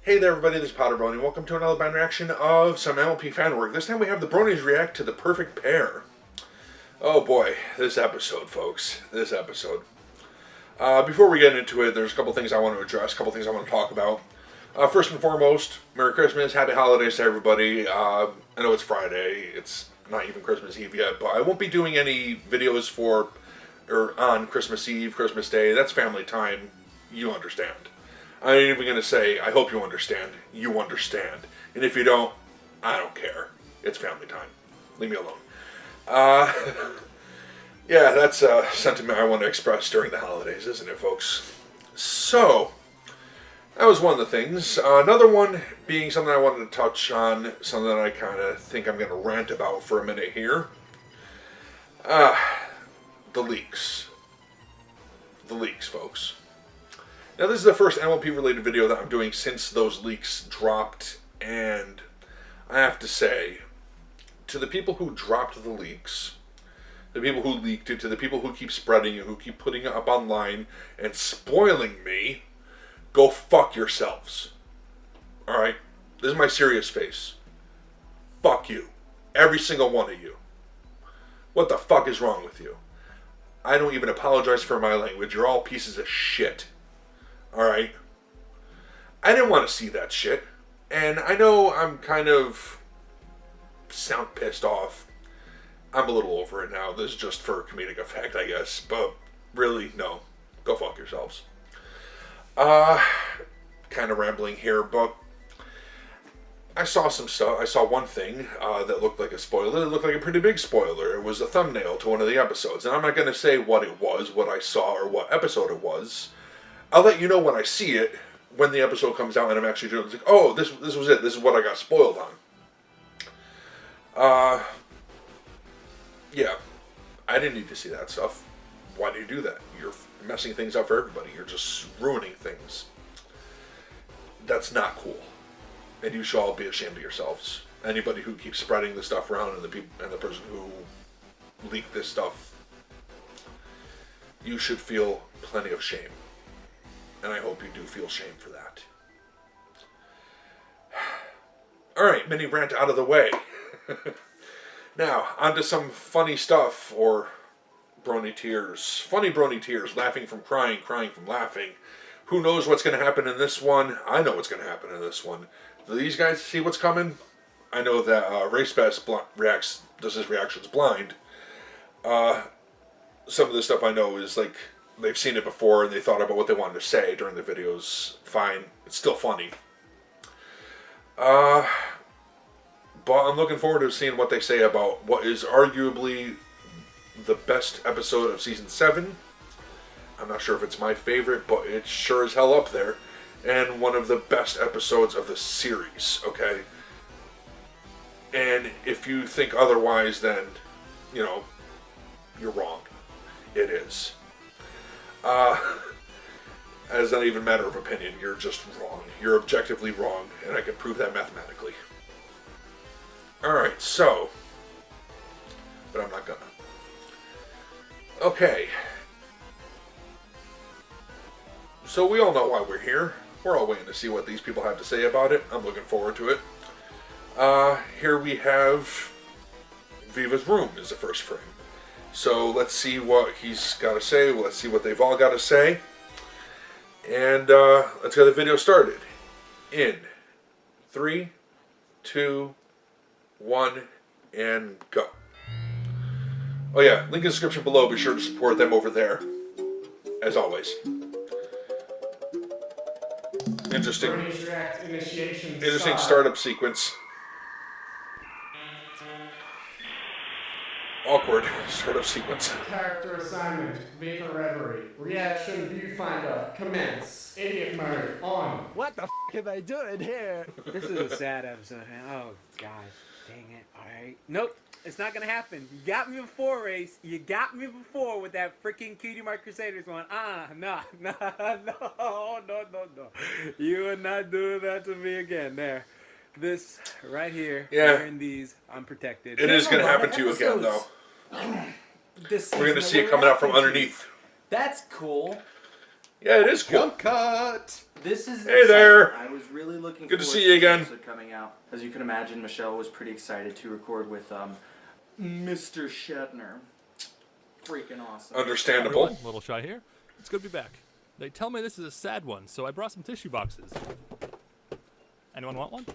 Hey there everybody, this is PotterBrony. Welcome to another band reaction of some MLP Fanworks. This time we have the Bronies react to the perfect pair. Oh boy, this episode, folks. This episode. Before we get into it, there's a couple things I want to address, a couple things I want to talk about. First and foremost, Merry Christmas, Happy Holidays to everybody. I know it's Friday, it's not even Christmas Eve yet, but I won't be doing any videos on Christmas Eve, Christmas Day. That's family time, you understand. I ain't even going to say, I hope you understand. You understand. And if you don't, I don't care. It's family time. Leave me alone. Yeah, that's a sentiment I want to express during the holidays, isn't it, folks? So, that was one of the things. Another one being something I wanted to touch on, something that I kind of think I'm going to rant about for a minute here. The leaks. The leaks, folks. Now, this is the first MLP-related video that I'm doing since those leaks dropped, and I have to say, to the people who dropped the leaks, the people who leaked it, to the people who keep spreading it, who keep putting it up online and spoiling me, go fuck yourselves. Alright? This is my serious face. Fuck you. Every single one of you. What the fuck is wrong with you? I don't even apologize for my language. You're all pieces of shit. Alright? I didn't want to see that shit. And I know I'm kind of sound pissed off. I'm a little over it now. This is just for comedic effect, I guess. But really, no. Go fuck yourselves. Kind of rambling here, but I saw some stuff. I saw one thing that looked like a spoiler. It looked like a pretty big spoiler. It was a thumbnail to one of the episodes. And I'm not going to say what it was, what I saw, or what episode it was. I'll let you know when I see it, when the episode comes out and I'm actually doing it. It's like, oh, this was it. This is what I got spoiled on. Yeah. I didn't need to see that stuff. Why do you do that? You're messing things up for everybody. You're just ruining things. That's not cool. And you should all be ashamed of yourselves. Anybody who keeps spreading this stuff around and the person who leaked this stuff, you should feel plenty of shame. And I hope you do feel shame for that. Alright, mini rant out of the way. Now, onto some funny stuff, or brony tears. Funny brony tears, laughing from crying, crying from laughing. Who knows what's going to happen in this one? I know what's going to happen in this one. Do these guys see what's coming? I know that RaceBest does his reactions blind. Some of the stuff I know is like, they've seen it before and they thought about what they wanted to say during the videos. Fine. It's still funny. But I'm looking forward to seeing what they say about what is arguably the best episode of Season 7. I'm not sure if it's my favorite, but it's sure as hell up there. And one of the best episodes of the series, okay? And if you think otherwise, then, you know, you're wrong. It is. It's not even a matter of opinion. You're just wrong. You're objectively wrong, and I can prove that mathematically. Alright, so, but I'm not gonna. Okay. So we all know why we're here. We're all waiting to see what these people have to say about it. I'm looking forward to it. Here we have Viva's room is the first frame. So let's see what he's got to say. Let's see what they've all got to say. And let's get the video started. In 3, 2, 1, and go. Oh yeah, link in the description below. Be sure to support them over there. As always. Interesting startup sequence. Awkward startup sequence. Character assignment, Vapor Reverie. Reaction viewfinder, commence. Idiot mode, on. What the f am I doing here? This is a sad episode. Oh, gosh. Dang it. Alright. Nope. It's not gonna happen. You got me before, Race. You got me before with that freaking Cutie Mark Crusaders one. No. You are not doing that to me again. There. This right here. Yeah. Wearing these, I'm protected. It is gonna happen to you again, though. We're gonna see it coming out from underneath. That's cool. Yeah, it is cool. Jump cut. This is Hey there. I was really looking Good to see you again. Coming out. As you can imagine, Michelle was pretty excited to record with Mr. Shatner. Freaking awesome. Understandable. Everyone, little shy here. It's good to be back. They tell me this is a sad one, so I brought some tissue boxes. Anyone want one?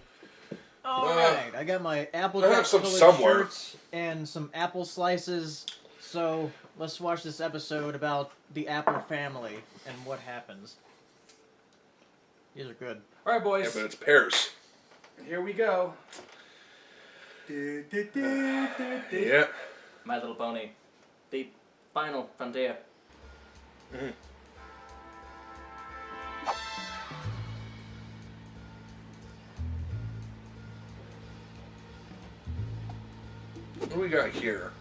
Alright, I got my apple I have some colored somewhere. shirts and some apple slices. So let's watch this episode about the apple family and what happens. These are good. Alright, Yeah, boys. but it's pears. Here we go. Yeah. My Little Pony. The final frontier. What do we got here?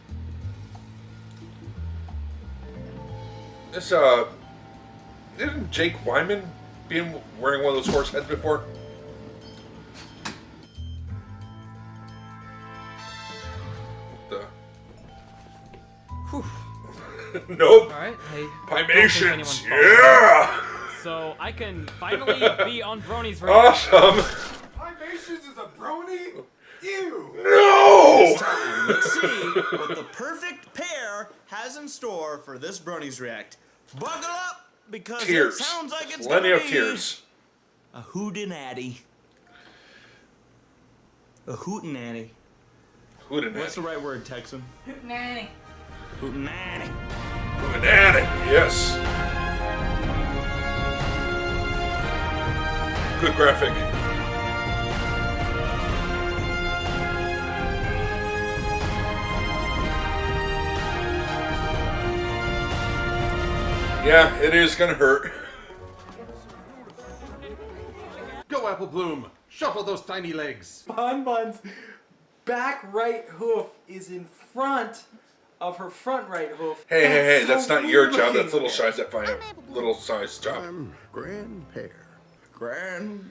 This, didn't Jake Wyman be wearing one of those horse heads before? What the? Nope. Alright, hey. Pimations, yeah! So I can finally be on Bronies version. Awesome! Pimations is a brony? Ew! No! Let's see what the perfect pair has in store for this Bronies React. Buckle up, because Tears. it sounds like it's Plenty gonna of be tears. a hootenanny. A hootenanny. Hootenanny. What's the right word, Texan? Hootenanny. Hootenanny. Hootenanny, yes. Good graphic. Yeah, it is gonna hurt. Go, Apple Bloom! Shuffle those tiny legs! Bonbon's back right hoof is in front of her front right hoof. Hey, that's so not your weird job. That's looking. little size little size job. Grand Pear. Grand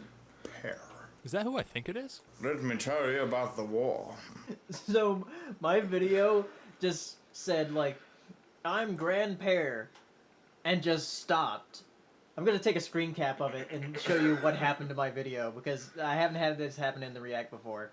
Pear. Is that who I think it is? Let me tell you about the war. So my video just said like, I'm Grand Pear, and just stopped. I'm gonna take a screen cap of it and show you what happened to my video because I haven't had this happen in the React before.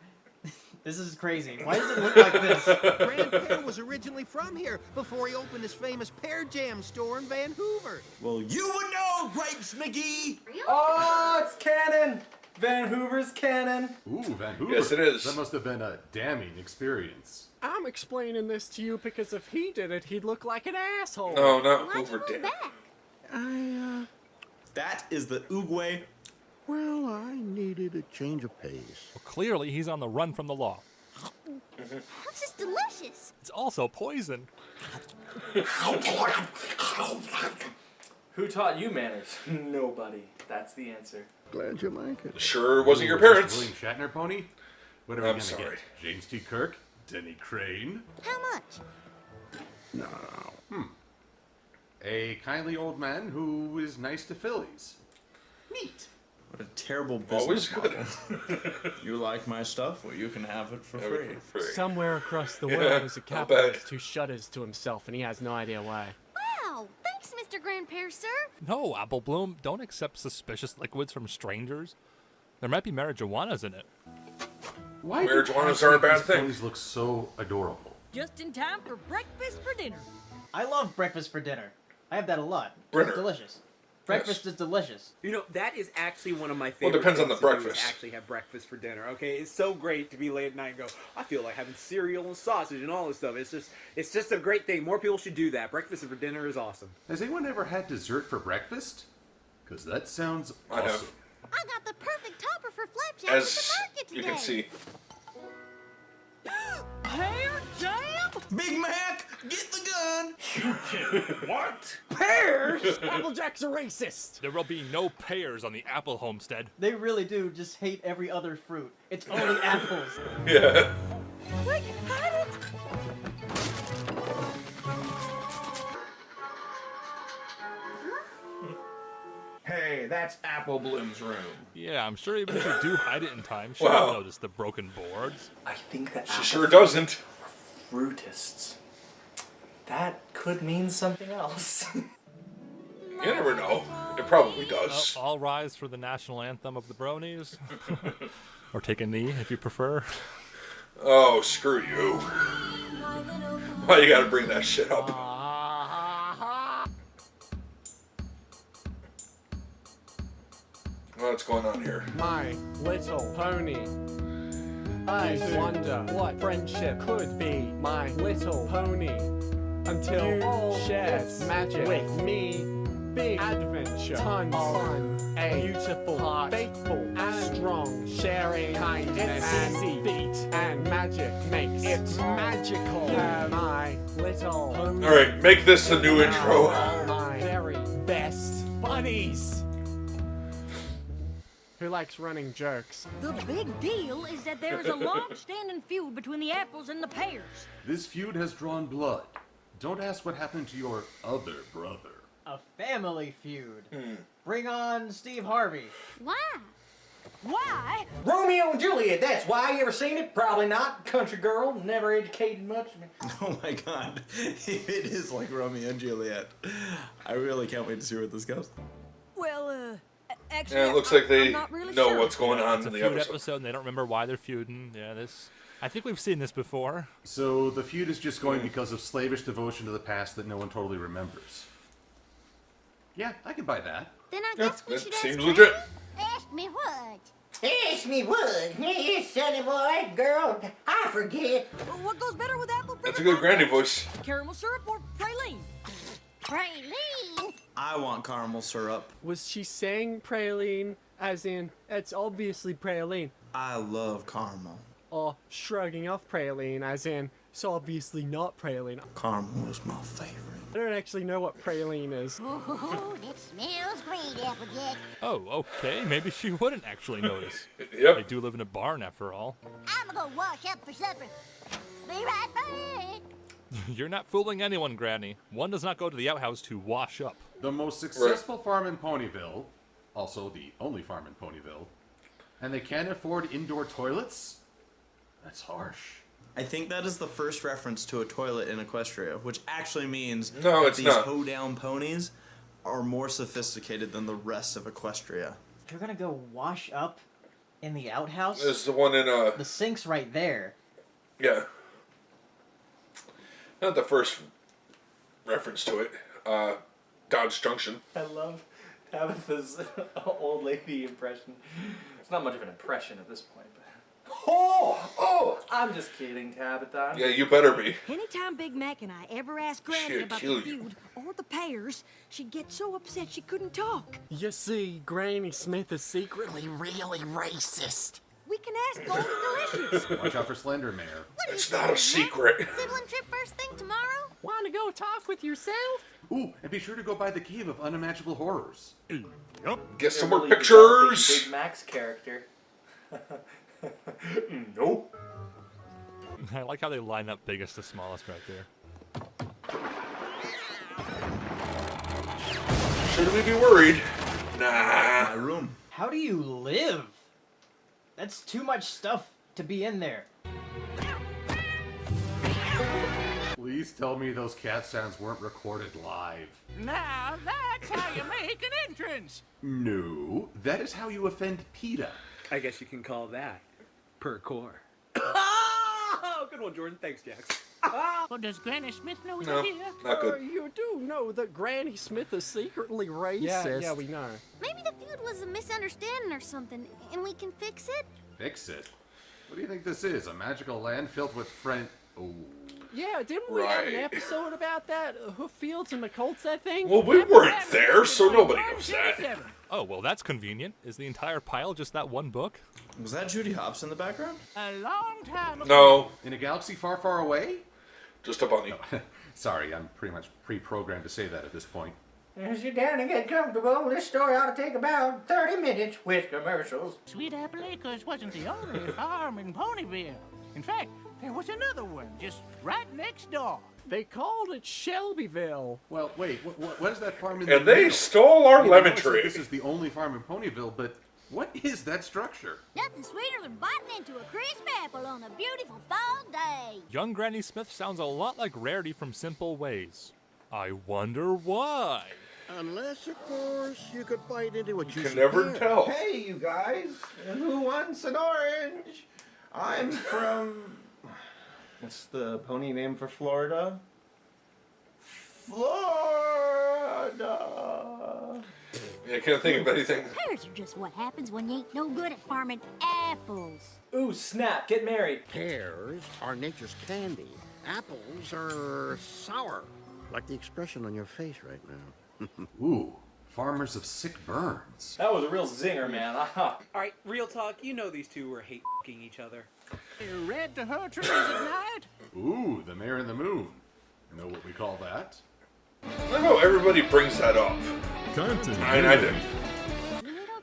This is crazy. Why does it look like this? Grand Pear was originally from here before he opened his famous Pear Jam store in Vancouver. Well, you would know, Grapes McGee! Oh, it's canon! Vancouver's canon. Ooh, Vancouver. Yes, it is. That must have been a damning experience. I'm explaining this to you because if he did it, he'd look like an asshole. No, not Why'd you Hoover move did. back? That is the Oogway. Well, I needed a change of pace. Well, clearly he's on the run from the law. That's just delicious. It's also poison. Who taught you manners? Nobody. That's the answer. Glad you like it. Sure wasn't your Ooh, is this parents. William Shatner pony? What are we I'm gonna sorry. get? James T. Kirk? Denny Crane? How much? No. A kindly old man who is nice to fillies. Neat. What a terrible Always business good. model. You like my stuff? Well, you can have it for free. Free. Somewhere across the Yeah, world is a not capitalist bad. who shudders to himself and he has no idea why. Wow, thanks, Mr. Grandpear, sir. No, Apple Bloom, don't accept suspicious liquids from strangers. There might be marijuanas in it. Why do Marijuanas are a bad these thing. ponies look so adorable? Just in time for breakfast for dinner. I love breakfast for dinner. I have that a lot. Brinner. It's delicious. Breakfast is delicious. You know, that is actually one of my Well, favorite it depends on the things to do is breakfast. actually have breakfast for dinner, okay? It's so great to be late at night and go, I feel like having cereal and sausage and all this stuff. It's just a great thing. More people should do that. Breakfast for dinner is awesome. Has anyone ever had dessert for breakfast? Because that sounds I have. awesome. I got the perfect topper for flapjacks at As the market today. you can see. Pear jam? Big Mac, get the gun! Pears? Applejack's a racist. There will be no pears on the Apple homestead. They really do just hate every other fruit. It's only apples. Yeah. Quick, hide it! Hey, that's Apple Bloom's room. Yeah, I'm sure even if you do hide it in time, she'll Wow. notice the broken boards. I think that She sure doesn't. fruitists. That could mean something else. You never know. It probably does. All rise for the national anthem of the Bronies. Or take a knee if you prefer. Oh, screw you. Why you gotta bring that shit up? What's going on here? My Little Pony. I wonder what friendship could be. My Little Pony. Until you share magic with me. Big adventure, tons of fun, a beautiful heart, faithful and strong, sharing kindness and easy beat, and magic makes it magical. My Little Pony. All right, make this the new intro. My very best bunnies. Who likes running jokes? The big deal is that there is a long-standing feud between the apples and the pears. This feud has drawn blood. Don't ask what happened to your other brother. A family feud. Bring on Steve Harvey. Why? Why? Romeo and Juliet, that's why. You ever seen it? Probably not. Country girl, never educated much. Oh my god. If it is like Romeo and Juliet, I really can't wait to see where this goes. Well, actually, Yeah, it looks like they I'm not really know sure. what's going on It's a in the feud episode. episode and they don't remember why they're feuding. Yeah, this. I think we've seen this before. So the feud is just going because of slavish devotion to the past that no one totally remembers. Yeah, I can buy that. Then I guess we That should seems ask legit. Ask me what? Ask me what? Yes, sonny boy, girl, I forget. What goes better with apple fritter? That's a good granny voice. Caramel syrup or praline? Praline? I want caramel syrup. Was she saying praline as in, it's obviously praline? I love caramel. Or shrugging off praline as in, it's obviously not praline? Caramel is my favorite. I don't actually know what praline is. Oh, it smells great, Applejack. Oh, okay. Maybe she wouldn't actually notice. Yep. They do live in a barn after all. I'm gonna wash up for supper. Be right back. You're not fooling anyone, Granny. One does not go to the outhouse to wash up. The most successful farm in Ponyville, also the only farm in Ponyville, and they can't afford indoor toilets? That's harsh. I think that is the first reference to a toilet in Equestria, which actually means No, that it's these not. hoedown ponies are more sophisticated than the rest of Equestria. You're gonna go wash up in the outhouse? This is the one in The sink's right there. yeah. Not the first reference to it. Dodge Junction. I love Tabitha's old lady impression. It's not much of an impression at this point, but... Oh! I'm just kidding, Tabitha. Yeah, you better be. Anytime Big Mac and I ever asked Granny She'd about kill the you. feud or the pears, she'd get so upset she couldn't talk. You see, Granny Smith is secretly really racist. We can ask Golden Delicious. Watch out for Slender Mare. It's not a secret. Sibling trip first thing tomorrow? Want to go talk with yourself? Ooh, and be sure to go by the Cave of Unimaginable Horrors. Get some They're more really pictures. developing Big Mac's character. Nope. I like how they line up biggest to smallest right there. Should we be worried? My Nah. room. How do you live? That's too much stuff to be in there. Please tell me those cat sounds weren't recorded live. Now that's how you make an entrance. No, that is how you offend PETA. I guess you can call that per core. Oh, good one, Jordan. Thanks, Jax. Well, does Granny Smith know No, you're here? not good. You do know that Granny Smith is secretly racist. Yeah, we know. Maybe the feud was a misunderstanding or something, and we can fix it? Fix it. What do you think this is? A magical land filled with Oh. Yeah, didn't we have an Right. episode about that? Fields and McColts, I think? Well, we weren't there, so nobody knows that. Oh, well, that's convenient. Is the entire pile just that one book? Was that Judy Hopps in the background? A long time ago. No, In a galaxy far, far away? just a bunny. Sorry, I'm pretty much pre-programmed to say that at this point. Sit down and get comfortable. This story ought to take about 30 minutes with commercials. Sweet Apple Acres wasn't the only farm in Ponyville. In fact, there was another one just right next door. They called it Shelbyville. Well, wait, what is that farm in And the they middle? stole our I mean, lemon I know it said tree. This is the only farm in Ponyville, but what is that structure? Nothing sweeter than biting into a crisp apple on a beautiful fall day. Young Granny Smith sounds a lot like Rarity from Simple Ways. I wonder why. Unless, of course, you could bite into a You juicy can never pear. tell. Hey, you guys. Who wants an orange? I'm from... What's the pony name for Florida? Florida. Yeah, I can't think of anything. Pears are just what happens when you ain't no good at farming apples. Ooh, snap, get married. Pears are nature's candy. Apples are sour, like the expression on your face right now. Ooh, farmers of sick burns. That was a real zinger, man. Alright, real talk, you know these two were hate-f***ing each other. Red to her trees at night. Ooh, the mayor and the moon. Know what we call that? I don't know, everybody brings that up. I did.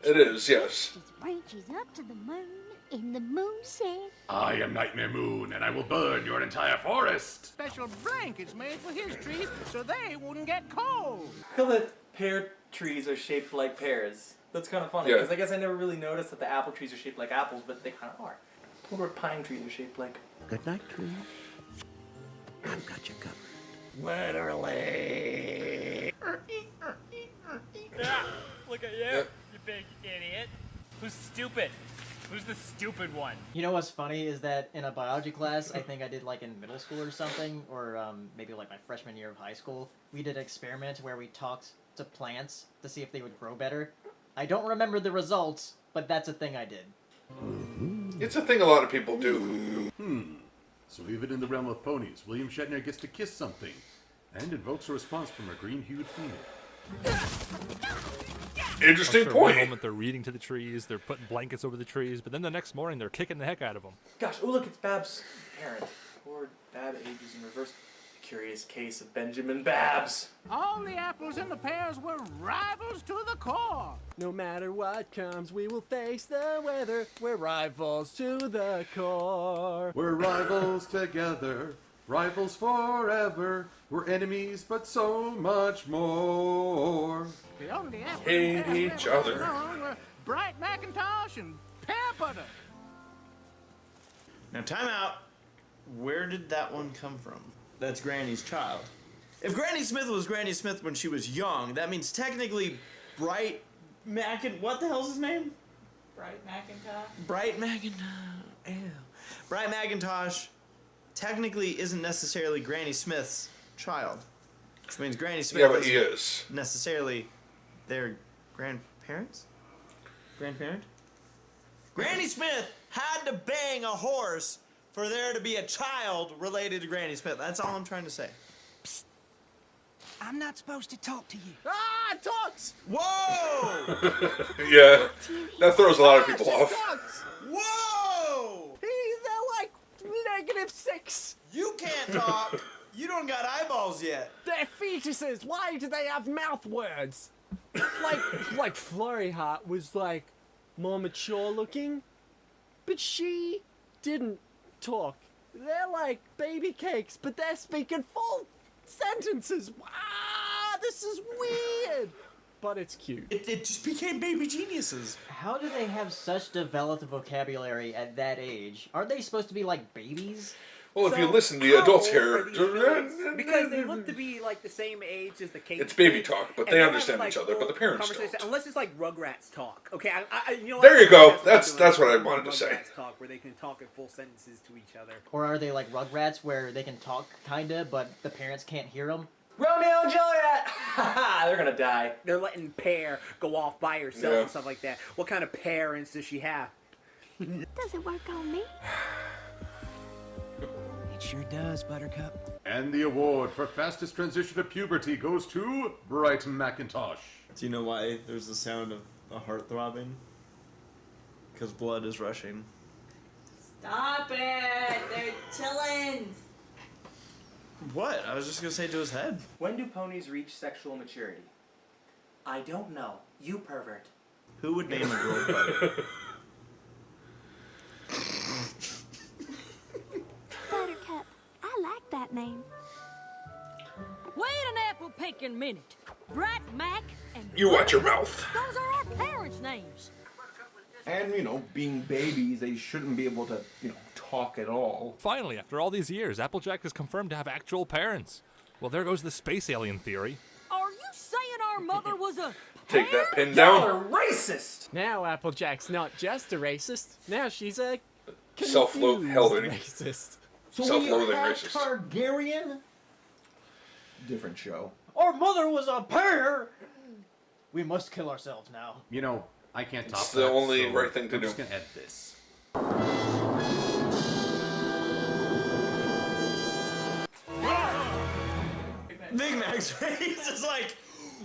It is, yes. Just branches up to the moon, and the moon said, I am Nightmare Moon, and I will burn your entire forest. Special blankets made for his trees so they wouldn't get cold. I feel that pear trees are shaped like pears. That's kind of funny, Yeah. because I guess I never really noticed that the apple trees are shaped like apples, but they kind of are. I wonder what pine trees are shaped like. Good night, trees. I've got you covered. Literally. Look at you, you big idiot. Who's stupid? Who's the stupid one? You know what's funny is that in a biology class, I think I did like in middle school or something, or maybe like my freshman year of high school, we did an experiment where we talked to plants to see if they would grow better. I don't remember the results, but that's a thing I did. It's a thing a lot of people do. So even in the realm of ponies, William Shatner gets to kiss something, and invokes a response from a green-hued female. Interesting One point. moment they're reading to the trees, they're putting blankets over the trees, but then the next morning they're kicking the heck out of them. Gosh, oh look, it's Babs' parent. Poor Bab ages in reverse. Curious case of Benjamin Babs. All the apples and the pears were rivals to the core. No matter what comes, we will face the weather. We're rivals to the core. We're rivals together, rivals forever. We're enemies, but so much more. The only apples Hate and pears each we other. ever known were Bright Macintosh and Pear Butter. Now, time out. Where did that one come from? That's Granny's child. If Granny Smith was Granny Smith when she was young, that means technically Bright what the hell's his name? Bright Macintosh? Bright Macintosh. Ew. Bright Macintosh technically isn't necessarily Granny Smith's child. Which means Granny Smith Yeah, but he isn't is. necessarily their grandparents? Grandparent? Granny Smith had to bang a horse for there to be a child related to Granny Smith. That's all I'm trying to say. I'm not supposed to talk to you. Ah, dogs! Whoa! Yeah, that throws a lot of people off. Dogs! Whoa! They're like -6. You can't talk. You don't got eyeballs yet. They're fetuses. Why do they have mouth words? like Flurry Heart was like more mature looking, but she didn't talk. They're like baby cakes, but they're speaking full sentences. Wow, this is weird, but it's cute. It just became baby geniuses. How do they have such developed vocabulary at that age? Aren't they supposed to be like babies? Well, if you So, listen, the how adults old here. are these villains? Because they look to be like the same age as the cake. It's baby kids, talk, but and they they're understand having, each other, but the parents conversation- don't. Unless it's like Rugrats talk. Okay, you know. There you go. what That's I'm doing, what I like wanted to say. Rugrats talk, where they can talk in full sentences to each other. Or are they like Rugrats where they can talk kinda, but the parents can't hear them? Romeo and Juliet! Haha, they're gonna die. They're letting Pear go off by herself Yeah. and stuff like that. What kind of parents does she have? doesn't work on me. It sure does, Buttercup. And the award for fastest transition to puberty goes to Bright Macintosh. Do you know why there's the sound of a heart throbbing? Because blood is rushing. Stop it! They're chillin'. What? I was just gonna say to his head. When do ponies reach sexual maturity? I don't know. You pervert. Who would name a girl Butter? Buttercup, I like that name. Wait an apple picking minute. Bright Mac and You watch your mouth. those are our parents' names. And, being babies, they shouldn't be able to, talk at all. Finally, after all these years, Applejack is confirmed to have actual parents. Well, there goes the space alien theory. Are you saying our Our mother was a Take that pin Y'all down. are racist. Now Applejack's not just a racist. Now she's a Self-loathing racist. So Self-loathing we are racist. Targaryen? Different show. Our mother was a pear. We must kill ourselves now. You know, I can't top It's that. the only so right thing to I'm do. just gonna add this. Big Mac's face is like,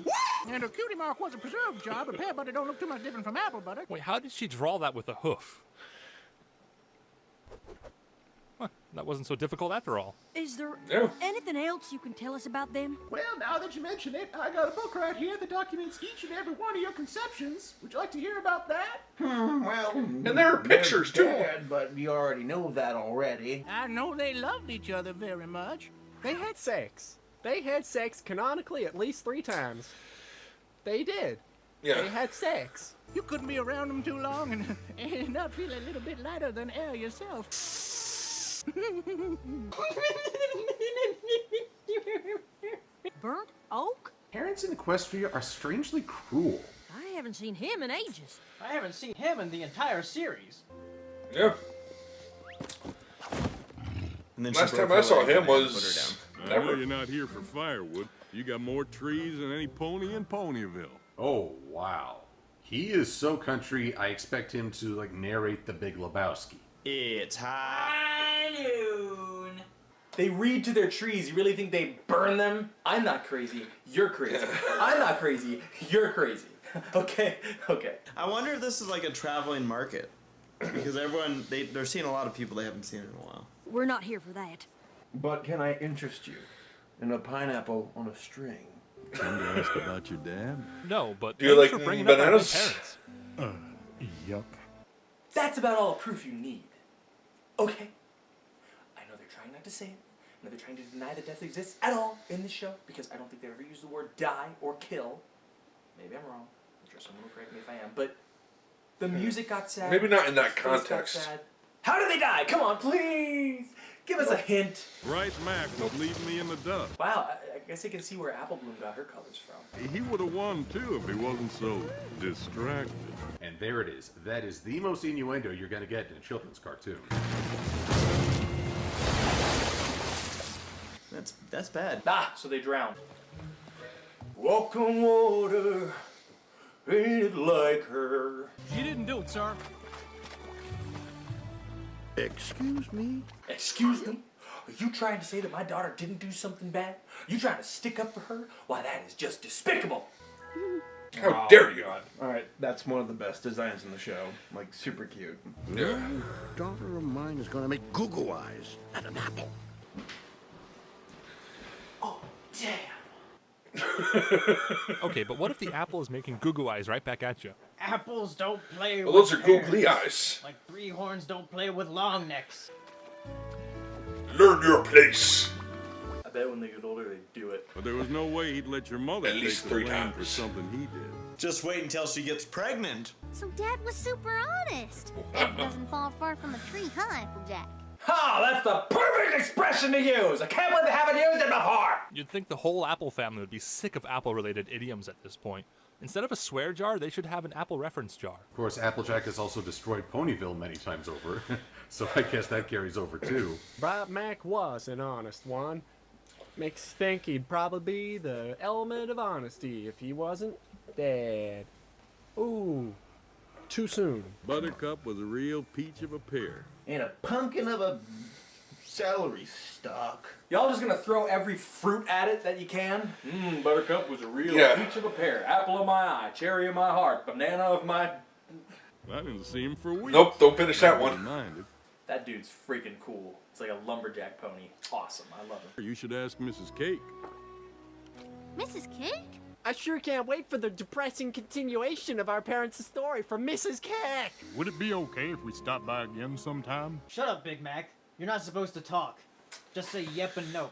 what? And a cutie mark was a preserved jar, but pear butter don't look too much different from apple butter. Wait, how did she draw that with a hoof? Huh, that wasn't so difficult after all. Is there Yeah. anything else you can tell us about them? Well, now that you mention it, I got a book right here that documents each and every one of your conceptions. Would you like to hear about that? Well, And there are pictures, too. Dead, but you already know that already. I know they loved each other very much. They had sex. They had sex canonically at least 3 times. They did. Yeah. They had sex. You couldn't be around them too long and not feel a little bit lighter than air yourself. Burnt oak? Parents in Equestria are strangely cruel. I haven't seen him in ages. I haven't seen him in the entire series. Yeah. And then Last time I saw him I was know never. you're not here for firewood. You got more trees than any pony in Ponyville. Oh, wow. He is so country, I expect him to, like, narrate The Big Lebowski. It's high noon. They read to their trees. You really think they burn them? I'm not crazy. You're crazy. I'm not crazy. You're crazy. Okay? Okay. I wonder if this is like a traveling market. Because everyone, they're seeing a lot of people they haven't seen in a while. We're not here for that. But can I interest you in a pineapple on a string? Come to ask about your dad? No, but Do you thanks like for bringing up my bananas? parents. Yuck. That's about all the proof you need. Okay? I know they're trying not to say it. I know they're trying to deny that death exists at all in this show because I don't think they've ever used the word die or kill. Maybe I'm wrong. I'm sure someone will correct me if I am. But the music got sad. Maybe not in that his face got context. sad. How did they die? Come on, please! Give us a hint. Bryce Mac was leaving me in the dust. Wow, I guess I can see where Apple Bloom got her colors from. He would have won too if he wasn't so distracted. And there it is. That is the most innuendo you're going to get in a children's cartoon. That's bad. Ah, so they drowned. Walk on water, ain't it like her? You didn't do it, sir. Excuse me? Excuse me? Are you trying to say that my daughter didn't do something bad? You trying to stick up for her? Why, that is just despicable. How dare you? Alright, that's one of the best designs in the show. Like, super cute. Yeah. Daughter of mine is gonna make goo-goo eyes at an apple. Oh, damn. Okay, but what if the apple is making goo-goo eyes right back at you? Apples don't play Well, with those are pears. googly eyes. Like 3 horns don't play with long necks. Learn your place. I bet when they get older, they do it. But there was no way he'd let your mother At take least the 3 blame for times. something he did. Just wait until she gets pregnant. So Dad was super honest. It doesn't fall far from a tree, huh, Applejack? Ha! That's the perfect expression to use! I can't believe they haven't used it before! You'd think the whole Apple family would be sick of Apple-related idioms at this point. Instead of a swear jar, they should have an Apple reference jar. Of course, Applejack has also destroyed Ponyville many times over, so I guess that carries over too. Bright Mac was an honest one. Makes you think he'd probably be the element of honesty if he wasn't dead. Ooh, too soon. Buttercup was a real peach of a pear. And a pumpkin of a celery stalk. Y'all just gonna throw every fruit at it that you can? Buttercup was a real peach of a pear, apple of my eye, cherry of my heart, banana of my... I didn't see him for weeks. Nope, don't finish that one. Minded. That dude's freaking cool. It's like a lumberjack pony. Awesome, I love him. You should ask Mrs. Cake. Mrs. Cake? I sure can't wait for the depressing continuation of our parents' story from Mrs. Keck. Would it be okay if we stopped by again sometime? Shut up, Big Mac. You're not supposed to talk. Just say yep and no.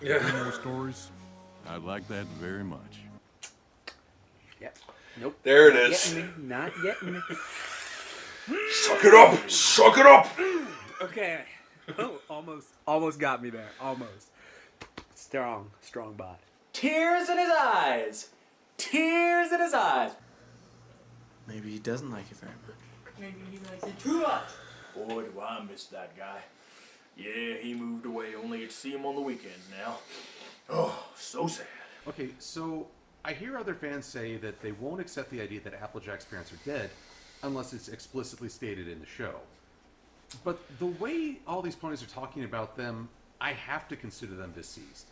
Yeah. Any more stories? I'd like that very much. Yep. Nope. There it Not is. getting me. Not getting me. Suck it up! Suck it up! Okay. Oh, almost got me there. Almost. Strong bot. Tears in his eyes. tears in his eyes. Maybe he doesn't like it very much. Maybe he likes it too much. Boy, do I miss that guy. Yeah, he moved away. Only get to see him on the weekends now. Oh, so sad. Okay, so I hear other fans say that they won't accept the idea that Applejack's parents are dead unless it's explicitly stated in the show. But the way all these ponies are talking about them, I have to consider them deceased.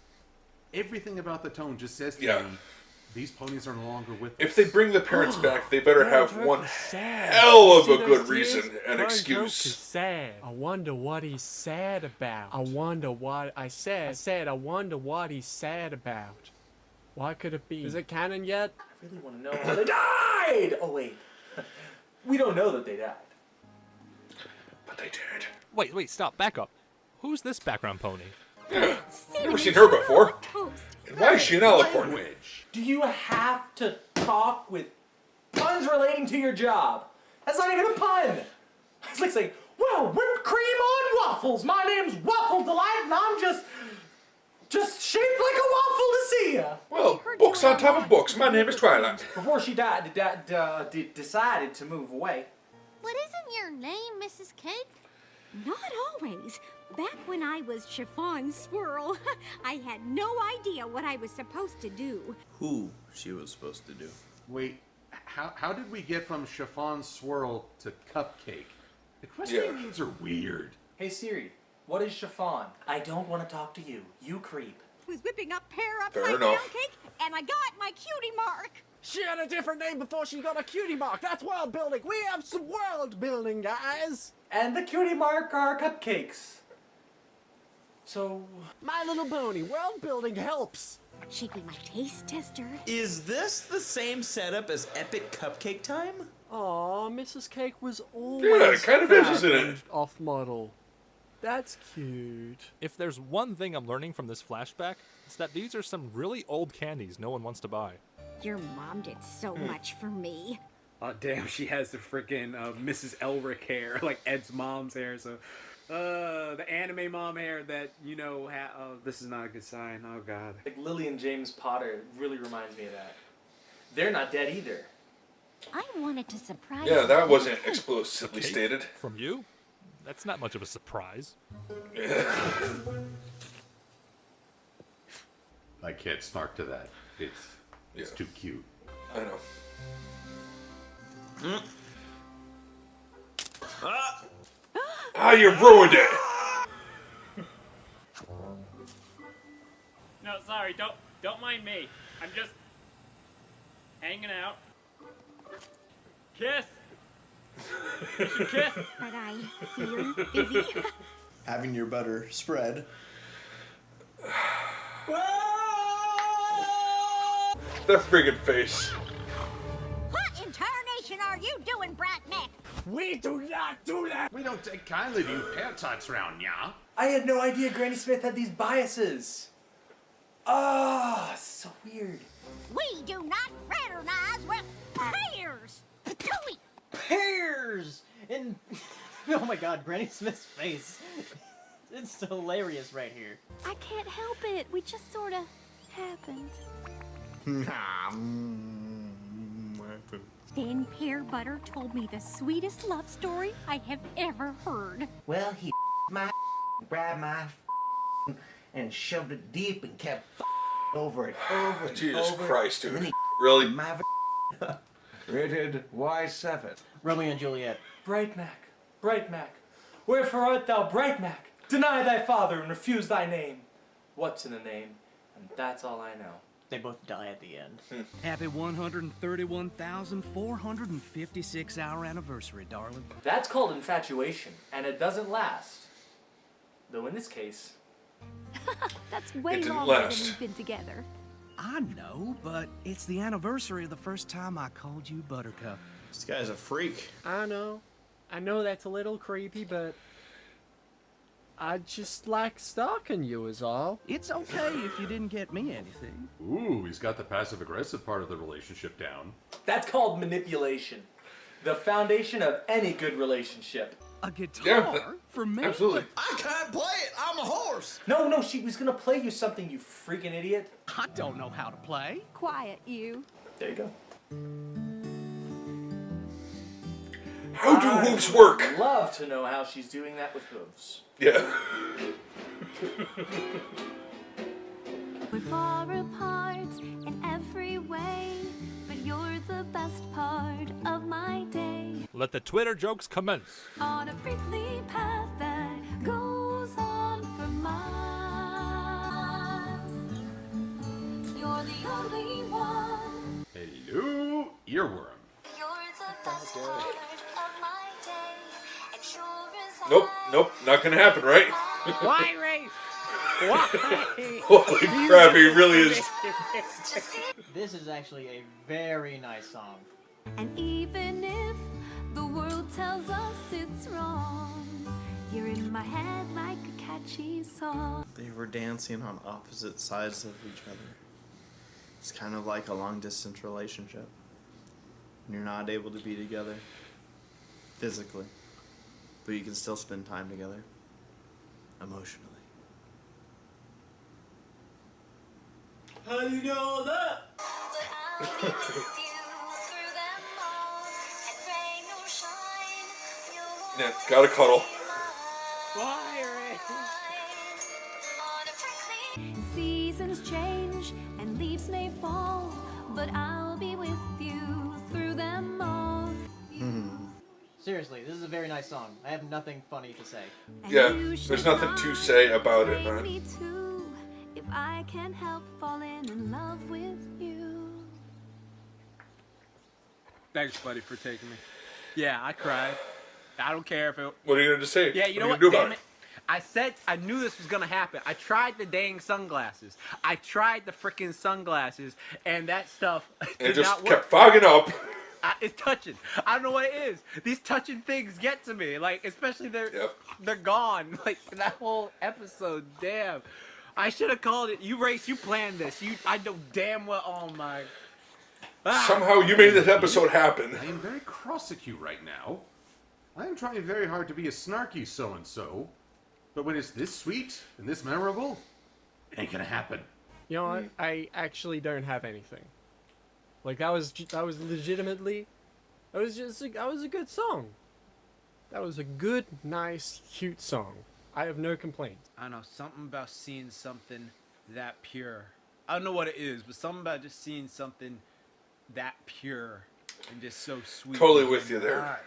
Everything about the tone just says to me, these ponies are no longer with us. If they bring the parents back, they better have one hell of a good reason and excuse. Sad. I wonder what he's sad about. I wonder what I said I wonder what he's sad about. What could it be? Is it canon yet? I really want to know how they died! Oh, wait. We don't know that they died. But they did. Wait, stop, back up. Who's this background pony? Yeah, never seen her before. And why is she an alicorn? Do you have to talk with puns relating to your job? That's not even a pun. It's like saying, well, whipped cream on waffles. My name's Waffle Delight, and I'm just shaped like a waffle to see ya. Well, books on top of books. My name is Twilight. Before she died, decided to move away. What isn't your name, Mrs. Cake? Not always. Back when I was Chiffon Swirl, I had no idea what I was supposed to do. Who she was supposed to do. Wait, how did we get from chiffon swirl to cupcake? Equestrian names are weird. Hey Siri, what is chiffon? I don't want to talk to you. You creep. Was whipping up Pear Fair upside down enough. cake, and I got my cutie mark. She had a different name before she got a cutie mark. That's world building. We have some world building, guys. And the cutie mark are cupcakes. So... My Little Pony, world building helps. She'd be my taste tester. Is this the same setup as Epic Cupcake Time? Aw, Mrs. Cake was always it kind of is, fat isn't it? and off model. That's cute. If there's one thing I'm learning from this flashback, it's that these are some really old candies no one wants to buy. Your mom did so much for me. Oh, damn, she has the freaking Mrs. Elric hair, like Ed's mom's hair, so... the anime mom hair that, you know, oh, this is not a good sign. Oh, God. Like Lily and James Potter really reminds me of that. They're not dead either. I wanted to surprise Yeah, you. that wasn't explicitly Cake? stated. From you? That's not much of a surprise. I can't snark to that. It's too cute. I know. Ah, you ruined it! No, sorry, don't mind me. I'm just hanging out. Kiss! You should kiss! But I feel busy. Having your butter spread. That friggin' face. What in tarnation are you doing, Brat Mac? We do not do that! We don't take kindly to you hair types around, yeah? I had no idea Granny Smith had these biases. Ah, so weird. We do not fraternize with pears. Tooey. Pears! And oh my God, Granny Smith's face. It's hilarious right here. I can't help it. We just sort of happened. Then Pear Butter told me the sweetest love story I have ever heard. Well, he my grabbed my and shoved it deep and kept over it, over and Jesus over. Christ, And dude. then he Really? my Rated Y7. Romeo and Juliet. Bright Mac, wherefore art thou, Bright Mac? Deny thy father and refuse thy name. What's in a name? And that's all I know. They both die at the end. Happy 131,456 hour anniversary, darling. That's called infatuation, and it doesn't last. Though in this case... That's way It didn't longer last. than we've been together. I know, but it's the anniversary of the first time I called you Buttercup. This guy's a freak. I know that's a little creepy, but I just like stalking you is all. It's okay if you didn't get me anything. Ooh, he's got the passive-aggressive part of the relationship down. That's called manipulation. The foundation of any good relationship. A guitar? Yeah, for me? absolutely. I can't play it. I'm a horse. No, she was gonna play you something, you freaking idiot. I don't know how to play. Quiet, you. There you go. How do hooves work? I'd love to know how she's doing that with hooves. Yeah. We're far apart in every way, but you're the best part of my day. Let the Twitter jokes commence. On a prickly path that goes on for miles. You're the only one. Hello, earworm. You're the best part of my day. And sure as Nope, not gonna happen, right? Why, Rafe? Why? Holy crap, he really is. This is actually a very nice song. And even if the world tells us it's wrong, you're in my head like a catchy song. They were dancing on opposite sides of each other. It's kind of like a long distance relationship. You're not able to be together physically, but you can still spend time together emotionally. How you know that? Yeah, gotta cuddle. Why, Rafe? Seasons change and leaves may fall, but I'll be with you through them all. Seriously, this is a very nice song. I have nothing funny to say. Yeah, there's nothing to say about it, man. Me too, if I can help falling in love with you. Thanks, buddy, for taking me. Yeah, I cried. I don't care if it... What are you gonna say? Yeah, you know What what? are you gonna do Damn about it. I said I knew this was gonna happen. I tried the dang sunglasses. I tried the freaking sunglasses, and that stuff It did just not work. kept fogging up. It's touching. I don't know what it is. These touching things get to me. Like, especially they're gone. Like that whole episode. Damn. I should have called it. You Race. You planned this. I know damn well. Oh my. Somehow you made this episode happen. I am very cross at you right now. I am trying very hard to be a snarky so-and-so, but when it's this sweet and this memorable, it ain't gonna happen. You know what? I actually don't have anything. Like that was legitimately, that was a good song. That was a good, nice, cute song. I have no complaints. I don't know, something about seeing something that pure. I don't know what it is, but something about just seeing something that pure and just so sweet. Totally with you there.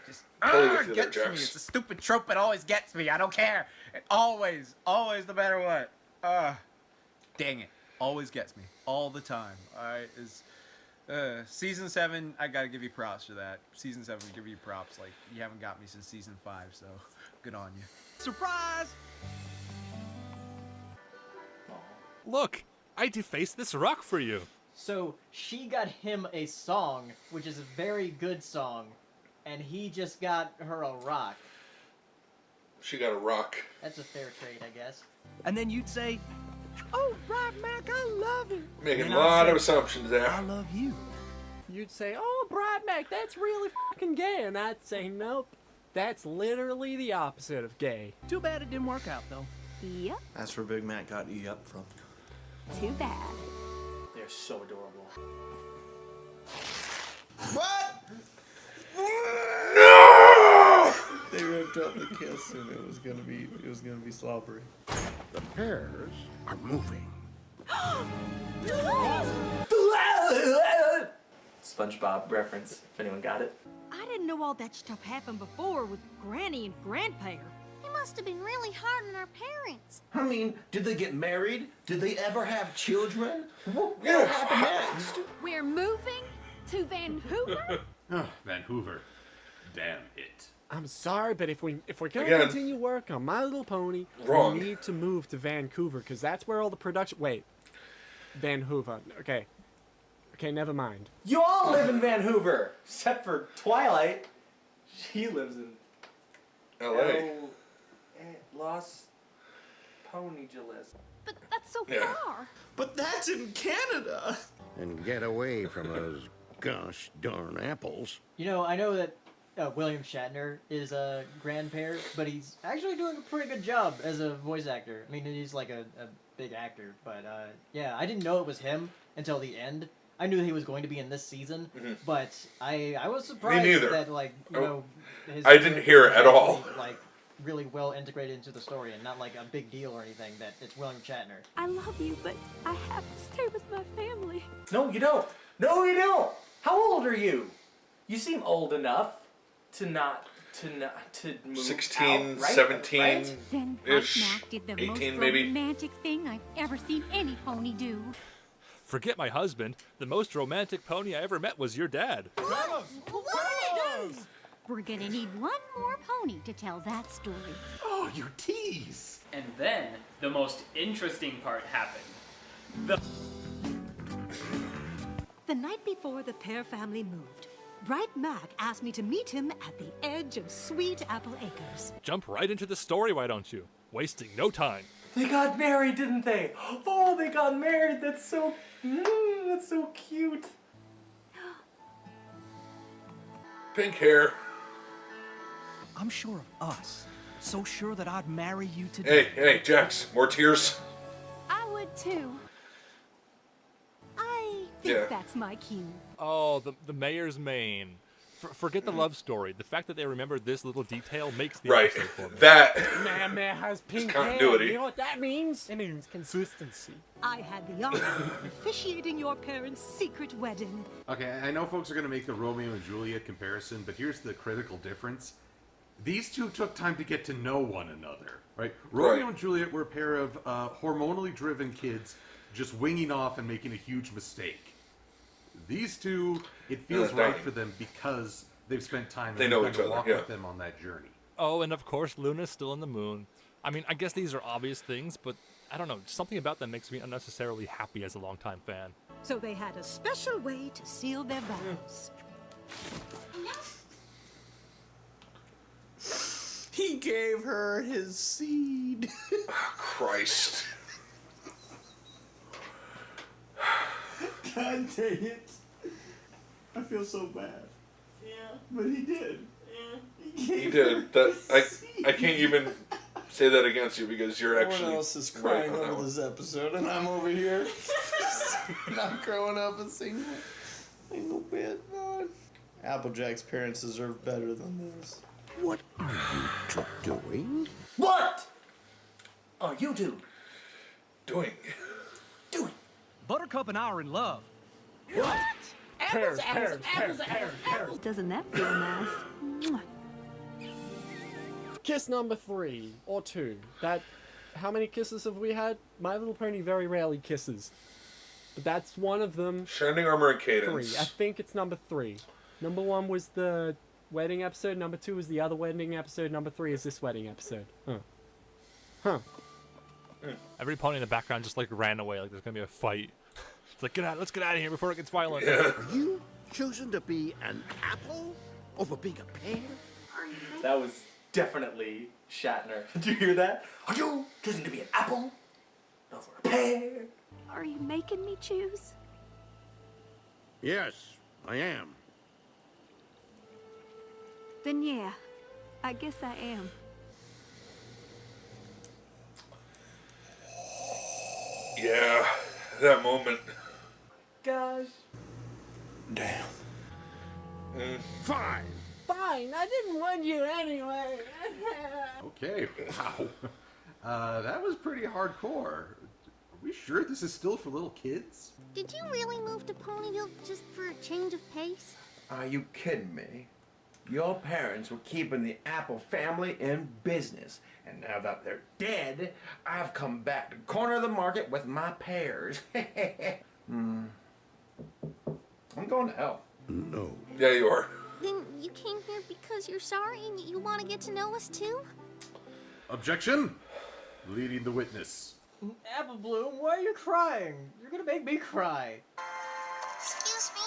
Totally with you there, Gets me. Jax. It's a stupid trope. It always gets me. I don't care. It always, no matter what. Dang it. Always gets me. All the time. Alright, season 7, I gotta give you props for that. Season 7, give you props. Like, you haven't got me since season 5, so good on you. Surprise! Look, I defaced this rock for you. So she got him a song, which is a very good song, and he just got her a rock. She got a rock. That's a fair trade, I guess. And then you'd say, "Oh, Brad Mac, I love you." Making a lot of assumptions there. I love you. You'd say, "Oh, Brad Mac, that's really fucking gay," and I'd say, "Nope, that's literally the opposite of gay." Too bad it didn't work out, though. Yep. That's where Big Mac got E up from. Too bad. They're so adorable. What? No! They ripped up the kiss and it was gonna be slobbery. The pears are moving. SpongeBob reference, if anyone got it. I didn't know all that stuff happened before with Granny and Grandpa. It must have been really hard on our parents. I mean, did they get married? Did they ever have children? What Yeah. happened next? We're moving to Vancouver? Oh, Vancouver. Damn it. I'm sorry, but if we're gonna Again. continue work on My Little Pony, Wrong. we need to move to Vancouver because that's where all the production. Wait, Vancouver. Okay, never mind. You all live in Vancouver, except for Twilight. She lives in L.A. Los Ponygeles. But that's so Yeah. far. But that's in Canada. And get away from those gosh darn apples. You know, I know that William Shatner is a grandparent, but he's actually doing a pretty good job as a voice actor. I mean, he's like a big actor, but yeah, I didn't know it was him until the end I knew he was going to be in this season, Mhm. but I was surprised neither. that like you Oh, know his I didn't hear it at actually, all. like really well integrated into the story and not like a big deal or anything that it's William Shatner. I love you, but I have to stay with my family. No, you don't. No, you don't. How old are you? You seem old enough to move 16, out, right? 17 Right? Then ish, Mac did the 18 most maybe. romantic thing I've ever seen any pony do. Forget my husband. The most romantic pony I ever met was your dad. We're gonna need one more pony to tell that story. Oh, you tease. And then the most interesting part happened. The night before the Pear family moved, Bright Mac asked me to meet him at the edge of Sweet Apple Acres. Jump right into the story, why don't you? Wasting no time. They got married, didn't they? Oh, they got married. That's so cute. Pink hair. I'm sure of us. So sure that I'd marry you today. Hey, Jax, more tears? I would too. I think Yeah. that's my cue. Oh, the mayor's mane. Forget the love story. The fact that they remembered this little detail makes the Right. episode for me. That Man has pink continuity. hair. You know what that means? It means consistency. I had the honor of officiating your parents' secret wedding. Okay, I know folks are going to make the Romeo and Juliet comparison, but here's the critical difference. These two took time to get to know one another, right? Romeo and Juliet were a pair of hormonally driven kids just winging off and making a huge mistake. These two, it feels Yeah, right dying. for them because they've spent time They and know we've each had to other, walk yeah. with them on that journey. Oh, and of course, Luna's still in the moon. I mean, I guess these are obvious things, but I don't know. Something about them makes me unnecessarily happy as a longtime fan. So they had a special way to seal their vows. He gave her his seed. Christ. God dang it. I feel so bad. Yeah. But he did. Yeah. He did. I can't even say that against you because you're actually. Everyone else is right crying on that over one. this episode, and I'm over here not growing up a single bit, man. Applejack's parents deserve better than this. What are you two doing? What are you doing? Buttercup and I are in love. What? Pears. Doesn't that feel nice? Mwah. Kiss number 3 or 2. How many kisses have we had? My Little Pony very rarely kisses, but that's one of them. Shining Armor and Cadence. 3. I think it's number 3. Number 1 was the wedding episode. Number 2 was the other wedding episode. Number 3 is this wedding episode. Huh. Every pony in the background just like ran away, like there's gonna be a fight. It's like, let's get out of here before it gets violent. Are you choosing to be an apple over being a pear? That was definitely Shatner. Did you hear that? Are you choosing to be an apple over a pear? Are you making me choose? Yes, I am. Then yeah, I guess I am. Yeah, that moment. Gosh. Damn. Fine. Fine, I didn't want you anyway. Okay, wow. That was pretty hardcore. Are we sure this is still for little kids? Did you really move to Ponyville just for a change of pace? Are you kidding me? Your parents were keeping the Apple family in business. And now that they're dead, I've come back to corner the market with my pears. I'm going to hell. No. Yeah, you are. Then you came here because you're sorry and you want to get to know us too? Objection! Leading the witness. Apple Bloom, why are you crying? You're gonna make me cry. Excuse me,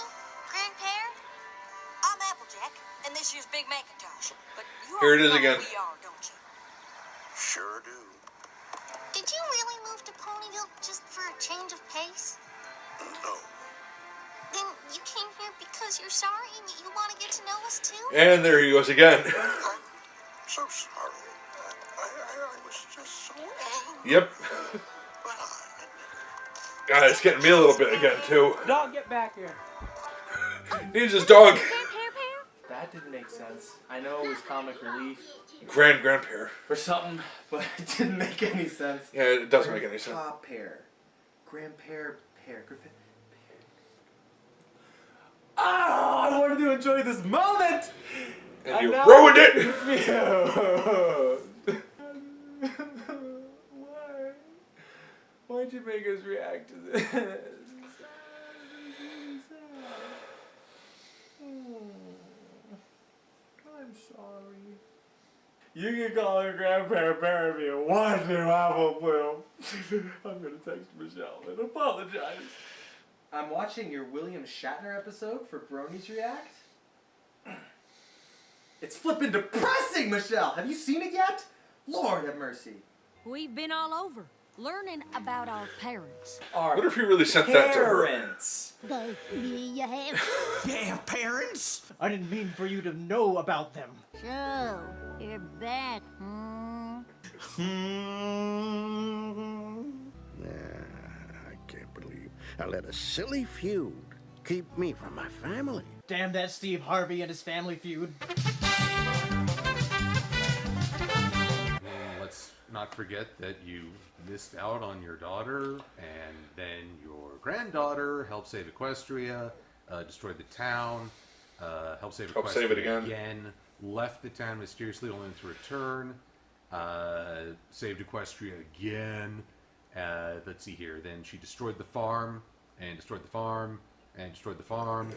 Grandpa? I'm Applejack, and this year's Big Macintosh. But you Here it is already know again. who we are, don't you? Sure do. Did you really move to Ponyville just for a change of pace? No. Then you came here because you're sorry and you want to get to know us too? And there he goes again. So sorry. I was just so angry. Yep. God, it's getting me a little bit again, too. Dog, get back here. Needs his dog. That didn't make sense. I know it was comic relief. Grandpear. Or something, but it didn't make any sense. Yeah, it doesn't make any sense. Pear. Grandpear, Pear. Ah, I wanted to enjoy this moment! And you ruined it! Why? Why'd you make us react to this? I'm sorry. You can call her Grandpa Pear if you want to, Apple Bloom. I'm gonna text Michelle and apologize. I'm watching your William Shatner episode for Bronies React. It's flippin' depressing, Michelle! Have you seen it yet? Lord have mercy. We've been all over, learning about our parents. I wonder if he really sent that to her. Parents. You have. You have parents? I didn't mean for you to know about them. So, you're back, I can't believe I let a silly feud keep me from my family. Damn that Steve Harvey and his family feud. Let's not forget that you missed out on your daughter, and then your granddaughter helped save Equestria, destroyed the town, helped save Equestria save it again. left the town mysteriously only to return, saved Equestria again. Let's see here. Then she destroyed the farm, and destroyed the farm, and destroyed the farm.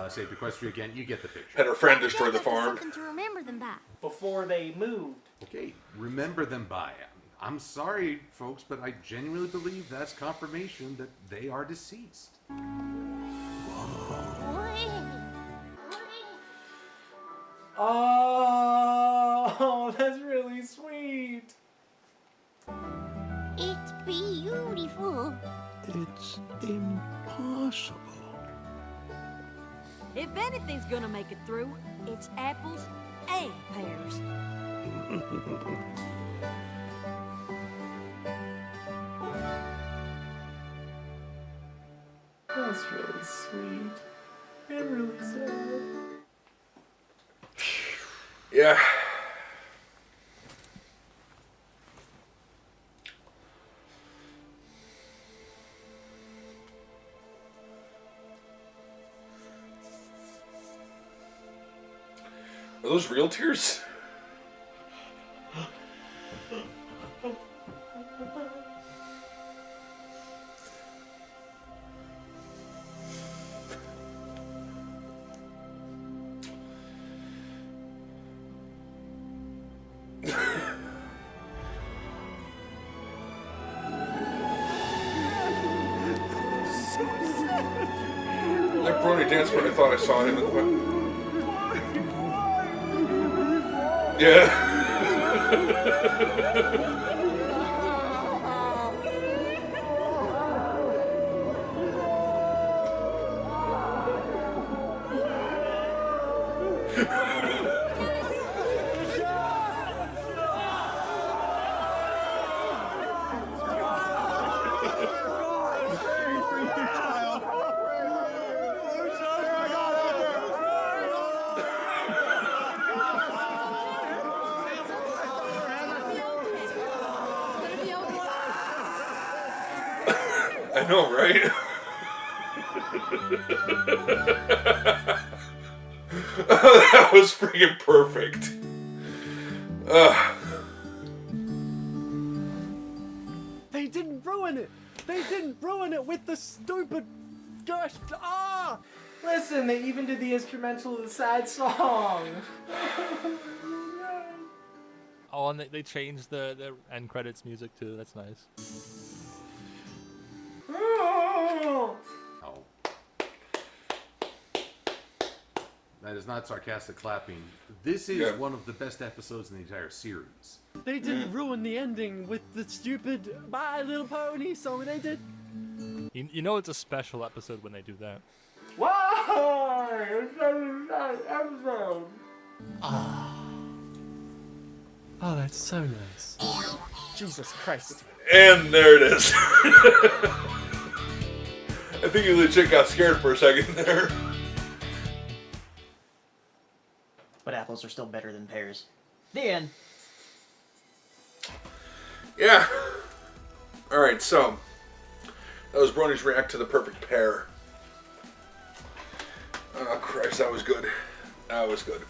Saved Equestria again. You get the picture. Had her friend destroy the farm. Something to remember them by. Before they moved. Okay, remember them by. I'm sorry, folks, but I genuinely believe that's confirmation that they are deceased. Oh, that's really sweet. It's beautiful. It's impossible. If anything's gonna make it through, it's apples and pears. That's really sweet. And really sad. Yeah. Are those real tears? That Brony dance where I thought I saw him in the Yeah. I know, right? That was freaking perfect. They didn't ruin it. They didn't ruin it with the stupid gosh. Ah! Listen, they even did the instrumental of the sad song. Oh, and they changed the end credits music too. That's nice. Oh. That is not sarcastic clapping. This is one of the best episodes in the entire series. They didn't ruin the ending with the stupid My Little Pony song. They did. You know it's a special episode when they do that. Why? It's such a nice episode. Oh, that's so nice. Jesus Christ. And there it is. think you legit got scared for a second there. But apples are still better than pears. The end. Yeah. Alright, so that was Bronies react to the perfect pear. Oh Christ, that was good. That was good.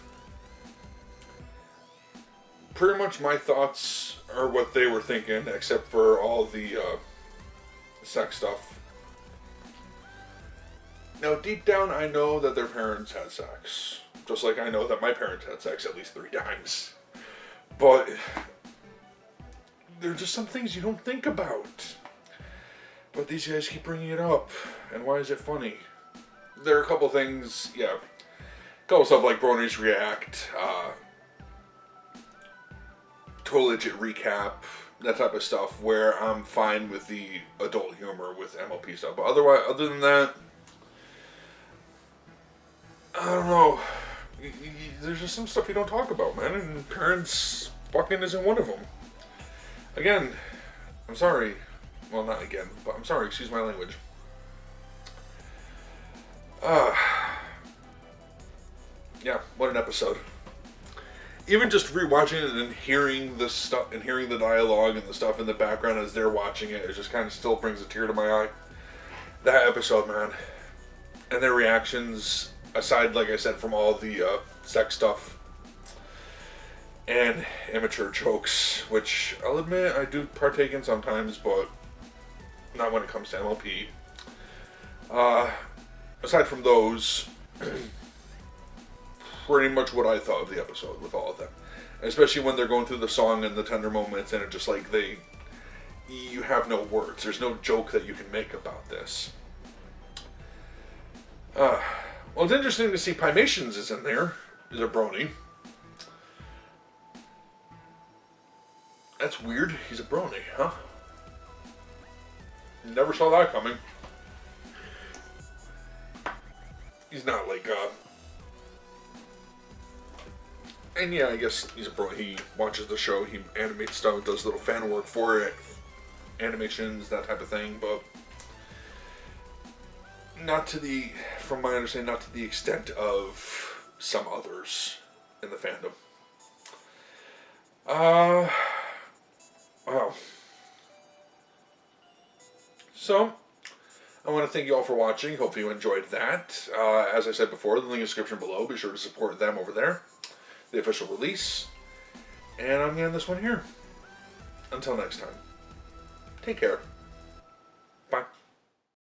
Pretty much my thoughts are what they were thinking, except for all the sex stuff. Now, deep down, I know that their parents had sex. Just like I know that my parents had sex at least 3 times. But there are just some things you don't think about. But these guys keep bringing it up. And why is it funny? There are a couple things, yeah. A couple stuff like Bronies react, Total Legit recap, that type of stuff, where I'm fine with the adult humor with MLP stuff. But otherwise, other than that, I don't know. There's just some stuff you don't talk about, man. And parents fucking isn't one of them. Again, I'm sorry. Well, not again, but I'm sorry. Excuse my language. Yeah, what an episode. Even just rewatching it and hearing the stuff and hearing the dialogue and the stuff in the background as they're watching it, it just kind of still brings a tear to my eye. That episode, man. And their reactions, aside, like I said, from all the sex stuff and immature jokes, which I'll admit I do partake in sometimes, but not when it comes to MLP. Aside from those, pretty much what I thought of the episode with all of them. Especially when they're going through the song and the tender moments, and it's just like you have no words. There's no joke that you can make about this. Well, it's interesting to see Pimations is in there, is a brony. That's weird. He's a brony, huh? Never saw that coming. He's not like, and yeah, I guess he's a bro. He watches the show, he animates stuff, does little fan work for it, animations, that type of thing, but not to the, from my understanding, not to the extent of some others in the fandom. Wow. So, I want to thank you all for watching. Hope you enjoyed that. As I said before, the link in the description below. Be sure to support them over there. The official release. And I'm going to end this one here. Until next time. Take care.